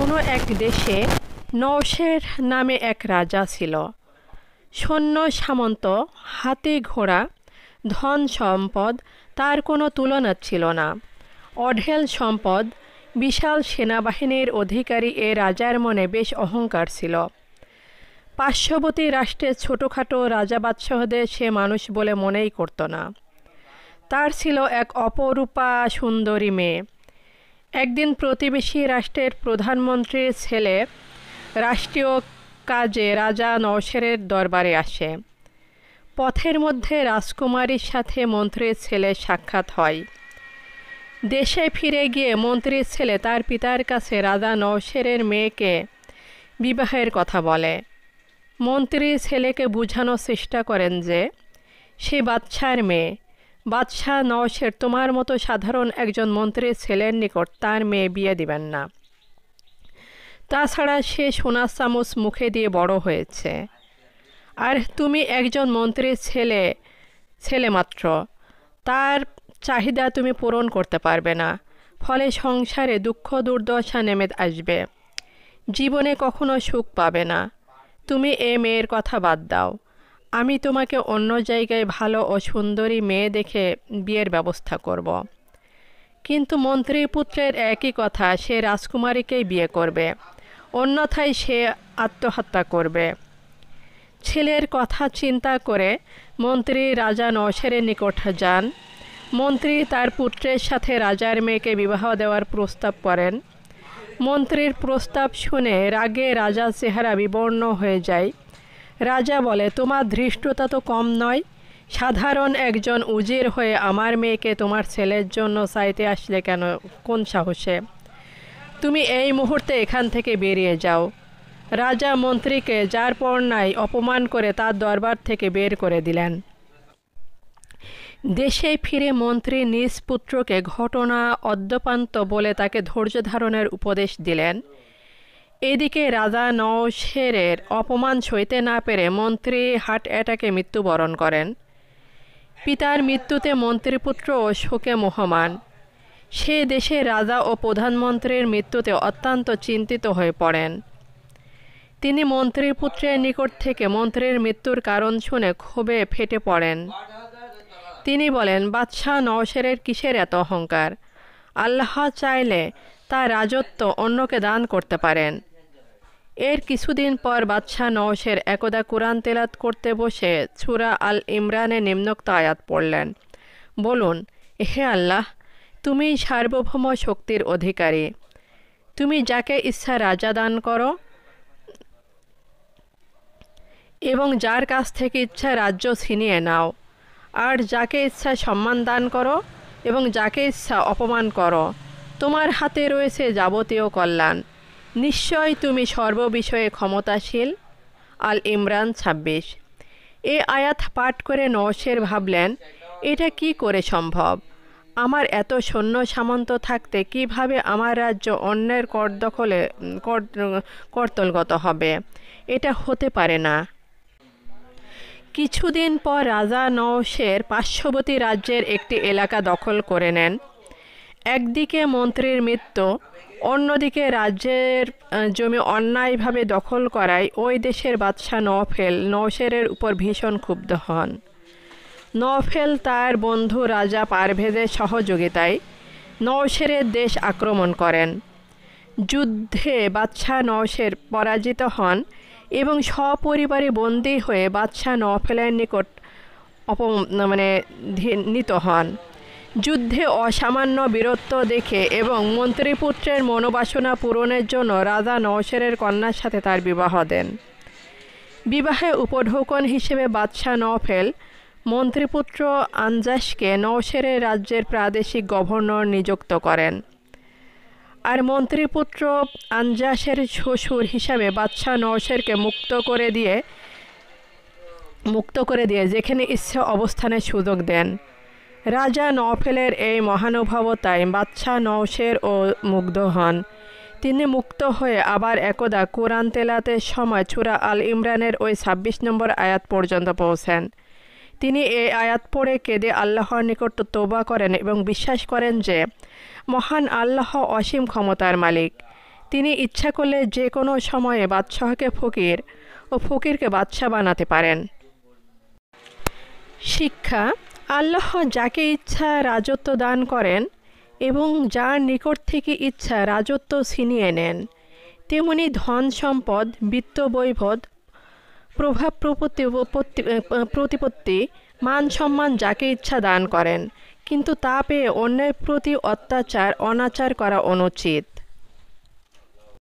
কোনো এক দেশে নওশের নামে এক রাজা ছিল। সৈন্য সামন্ত, হাতি ঘোড়া, ধন সম্পদ তার কোনো তুলনা ছিল না। অঢেল সম্পদ, বিশাল সেনাবাহিনীর অধিকারী এ রাজার মনে বেশ অহংকার ছিল। পার্শ্ববর্তী রাষ্ট্রের ছোটোখাটো রাজা বাদশাহদের সে মানুষ বলে মনেই করত না। তার ছিল এক অপরূপা সুন্দরী মেয়ে। একদিন প্রতিবেশী রাষ্ট্রের প্রধানমন্ত্রীর ছেলে রাষ্ট্রীয় কাজে রাজা নওশেরের দরবারে আসে। পথের মধ্যে রাজকুমারীর সাথে মন্ত্রীর ছেলের সাক্ষাৎ হয়। দেশে ফিরে গিয়ে মন্ত্রীর ছেলে তার পিতার কাছে রাজা নওশেরের মেয়েকে বিবাহের কথা বলে। মন্ত্রী ছেলেকে বোঝানোর চেষ্টা করেন যে সে বাদশার মেয়ে। বাদশাহ নওশের তোমার মতো সাধারণ একজন মন্ত্রীর ছেলের নিকট তার মেয়ে বিয়ে দিবেন না। তাছাড়া সে সোনার চামচ মুখে দিয়ে বড় হয়েছে, আর তুমি একজন মন্ত্রীর ছেলে মাত্র। তার চাহিদা তুমি পূরণ করতে পারবে না, ফলে সংসারে দুঃখ দুর্দশা নেমে আসবে, জীবনে কখনো সুখ পাবে না। তুমি এ মেয়ের কথা বাদ দাও, আমি তোমাকে অন্য জায়গায় ভালো ও সুন্দরী মেয়ে দেখে বিয়ের ব্যবস্থা করব। কিন্তু মন্ত্রীর পুত্রের একই কথা, সে রাজকুমারীকেই বিয়ে করবে, অন্যথায় সে আত্মহত্যা করবে। ছেলের কথা চিন্তা করে মন্ত্রী রাজা নওশেরের নিকট যান। মন্ত্রী তার পুত্রের সাথে রাজার মেয়েকে বিবাহ দেওয়ার প্রস্তাব করেন। মন্ত্রীর প্রস্তাব শুনে রাগে রাজার চেহারা বিবর্ণ হয়ে যায়। রাজা বলে, তোমার ধৃষ্টতা তো কম নয়। সাধারণ একজন উজির হয়ে আমার মেয়েকে তোমার ছেলের জন্য চাইতে আসলে কেন? কোন সাহসে? তুমি এই মুহূর্তে এখান থেকে বেরিয়ে যাও। রাজা মন্ত্রীকে যার পর নাই অপমান করে তার দরবার থেকে বের করে দিলেন। দেশে ফিরে মন্ত্রী নিজ পুত্রকে ঘটনা অদ্যপান্ত বলে তাকে ধৈর্য ধারণের উপদেশ দিলেন। এদিকে রাজা নওশেরের অপমান সইতে না পেরে মন্ত্রী হার্ট অ্যাটাকে মৃত্যুবরণ করেন। পিতার মৃত্যুতে মন্ত্রীপুত্র শোকে মোহমান। সে দেশে রাজা ও প্রধানমন্ত্রীর মৃত্যুতে অত্যন্ত চিন্তিত হয়ে পড়েন। তিনি মন্ত্রীর পুত্রের নিকট থেকে মন্ত্রীর মৃত্যুর কারণ শুনে ক্ষোভে ফেটে পড়েন। তিনি বলেন, বাদশাহ নওশেরের কিসের এত অহংকার? আল্লাহ চাইলে তার রাজত্ব অন্যকে দান করতে পারেন। এর কিছুদিন পর বাদশাহ নওশের একদা কুরআন তেলাওয়াত করতে বসে সূরা আল ইমরানে নিম্নোক্ত আয়াত পড়লেন, বলুন, হে আল্লাহ, তুমি সার্বভৌম শক্তির অধিকারী। তুমি যাকে ইচ্ছা রাজা দান করো এবং যার কাছ থেকে ইচ্ছা রাজ্য ছিনিয়ে নাও, আর যাকে ইচ্ছা সম্মান দান করো এবং যাকে ইচ্ছা অপমান করো। তোমার হাতে রয়েছে যাবতীয় কল্যাণ। নিশ্চয় তুমি সর্ববিষয়ে ক্ষমতাশীল। আল ইমরান ২৬। এ আয়াত পাঠ করে নওশের ভাবলেন, এটা কি করে সম্ভব? আমার এত সৈন্য সামন্ত থাকতে কিভাবে আমার রাজ্য অন্যের কর্তলগত হবে? এটা হতে পারে না। কিছুদিন পর রাজা নওশের পার্শ্ববর্তী রাজ্যের একটি এলাকা দখল করে নেন। একদিকে মন্ত্রীর মৃত্যু, অন্যদিকে রাজ্যের জমি অন্যায়ভাবে দখল করায় ওই দেশের বাদশাহ নওশেরের উপর ভীষণ ক্ষুব্ধ হন। নওফেল তার বন্ধু রাজা পারভেজের সহযোগিতায় নওশেরের দেশ আক্রমণ করেন। যুদ্ধে বাদশাহ নওশের পরাজিত হন এবং সপরিবারে বন্দী হয়ে বাদশাহ নওফেলের নিকট নিত হন। যুদ্ধে অসামান্য বীরত্ব দেখে এবং মন্ত্রীপুত্রের মনোবাসনা পূরণের জন্য রাজা নওশেরের কন্যার সাথে তার বিবাহ দেন। বিবাহে উপঢৌকন হিসেবে বাদশাহ নওফেল মন্ত্রীপুত্র আনজাসকে নওশেরের রাজ্যের প্রাদেশিক গভর্নর নিযুক্ত করেন, আর মন্ত্রীপুত্র আনজাসের শ্বশুর হিসাবে বাদশাহ নওশেরকে মুক্ত করে দিয়ে যেখানে ইচ্ছে অবস্থানের সুযোগ দেন। রাজা নওফেলের এই মহানুভবতায় বাদশাহ নওশের ও মুগ্ধ হন। তিনি মুক্ত হয়ে আবার একদা কুরআন তেলাওয়াতের সময় সূরা আল ইমরানের ওই ২৬ নম্বর আয়াত পর্যন্ত পৌঁছেন। তিনি এই আয়াত পড়ে কেঁদে আল্লাহর নিকট তওবা করেন এবং বিশ্বাস করেন যে মহান আল্লাহ অসীম ক্ষমতার মালিক। তিনি ইচ্ছা করলে যে কোনো সময়ে বাদশাহকে ফকির ও ফকিরকে বাদশাহ বানাতে পারেন। শিক্ষা: আল্লাহ যাকে ইচ্ছা রাজত্ব দান করেন এবং যার নিকট থেকে ইচ্ছা রাজত্ব ছিনিয়ে নেন। তেমনি ধন সম্পদ, বিত্ত বৈভব, প্রভাব প্রতিপত্তি, মান সম্মান যাকে ইচ্ছা দান করেন, কিন্তু তা পেয়ে অন্যের প্রতি অত্যাচার অনাচার করা অনুচিত।